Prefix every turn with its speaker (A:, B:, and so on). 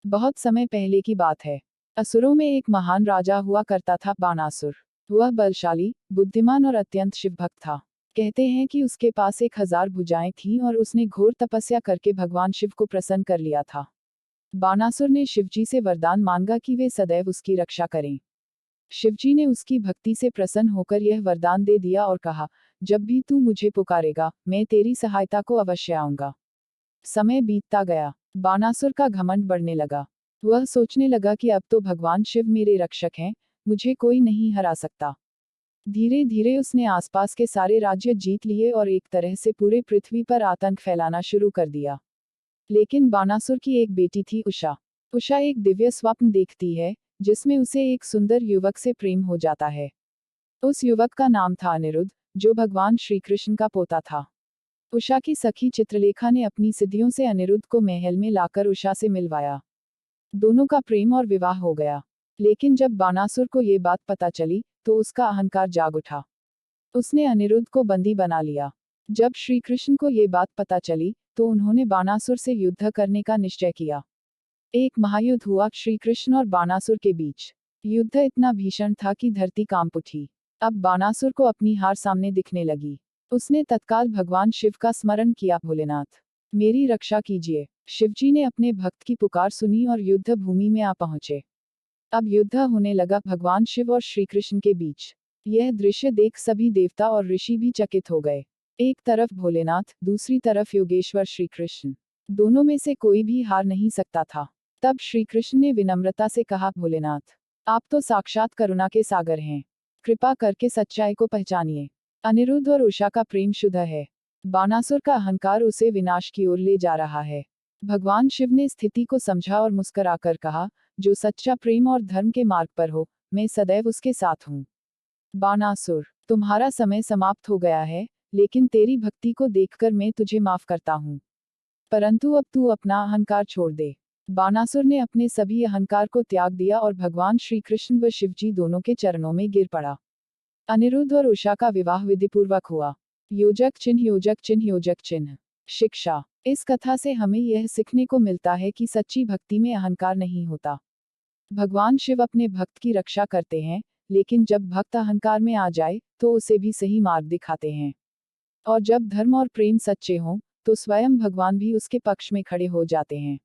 A: बहुत समय पहले की बात है। असुरों में एक महान राजा हुआ करता था, बानासुर। वह बलशाली, बुद्धिमान और अत्यंत शिवभक्त था। कहते हैं कि उसके पास 1000 भुजाएं थीं और उसने घोर तपस्या करके भगवान शिव को प्रसन्न कर लिया था। बानासुर ने शिवजी से वरदान मांगा कि वे सदैव उसकी रक्षा करें। शिवजी ने उसकी भक्ति से प्रसन्न होकर यह वरदान दे दिया और कहा, जब भी तू मुझे पुकारेगा, मैं तेरी सहायता को अवश्य आऊंगा। समय बीतता गया। बानासुर का घमंड बढ़ने लगा। वह सोचने लगा कि अब तो भगवान शिव मेरे रक्षक हैं, मुझे कोई नहीं हरा सकता। धीरे धीरे उसने आसपास के सारे राज्य जीत लिए और एक तरह से पूरे पृथ्वी पर आतंक फैलाना शुरू कर दिया। लेकिन बानासुर की एक बेटी थी, उषा। उषा एक दिव्य स्वप्न देखती है, जिसमें उसे एक सुंदर युवक से प्रेम हो जाता है। उस युवक का नाम था अनिरुद्ध, जो भगवान श्री कृष्ण का पोता था। उषा की सखी चित्रलेखा ने अपनी सिद्धियों से अनिरुद्ध को महल में लाकर उषा से मिलवाया। दोनों का प्रेम और विवाह हो गया। लेकिन जब बानासुर को ये बात पता चली, तो उसका अहंकार जाग उठा। उसने अनिरुद्ध को बंदी बना लिया। जब श्री कृष्ण को ये बात पता चली, तो उन्होंने बानासुर से युद्ध करने का निश्चय किया। एक महायुद्ध हुआ श्री कृष्ण और बानासुर के बीच। युद्ध इतना भीषण था कि धरती कांप उठी। अब बानासुर को अपनी हार सामने दिखने लगी। उसने तत्काल भगवान शिव का स्मरण किया, भोलेनाथ, मेरी रक्षा कीजिए। शिवजी ने अपने भक्त की पुकार सुनी और युद्ध भूमि में आ पहुंचे। अब युद्ध होने लगा भगवान शिव और श्री कृष्ण के बीच। यह दृश्य देख सभी देवता और ऋषि भी चकित हो गए। एक तरफ भोलेनाथ, दूसरी तरफ योगेश्वर श्री कृष्ण। दोनों में से कोई भी हार नहीं सकता था। तब श्री कृष्ण ने विनम्रता से कहा, भोलेनाथ, आप तो साक्षात करुणा के सागर हैं। कृपा करके सच्चाई को पहचानिए। अनिरुद्ध और उषा का प्रेम शुद्ध है। बानासुर का अहंकार उसे विनाश की ओर ले जा रहा है। भगवान शिव ने स्थिति को समझा और मुस्कुराकर कहा, जो सच्चा प्रेम और धर्म के मार्ग पर हो, मैं सदैव उसके साथ हूँ। बानासुर, तुम्हारा समय समाप्त हो गया है, लेकिन तेरी भक्ति को देखकर मैं तुझे माफ करता हूँ। परंतु अब तू अपना अहंकार छोड़ दे। बानासुर ने अपने सभी अहंकार को त्याग दिया और भगवान श्री कृष्ण व शिवजी दोनों के चरणों में गिर पड़ा। अनिरुद्ध और उषा का विवाह विधिपूर्वक हुआ। योजक चिन्ह, योजक चिन्ह, योजक चिन्ह। शिक्षा। इस कथा से हमें यह सीखने को मिलता है कि सच्ची भक्ति में अहंकार नहीं होता। भगवान शिव अपने भक्त की रक्षा करते हैं, लेकिन जब भक्त अहंकार में आ जाए, तो उसे भी सही मार्ग दिखाते हैं। और जब धर्म और प्रेम सच्चे हों, तो स्वयं भगवान भी उसके पक्ष में खड़े हो जाते हैं।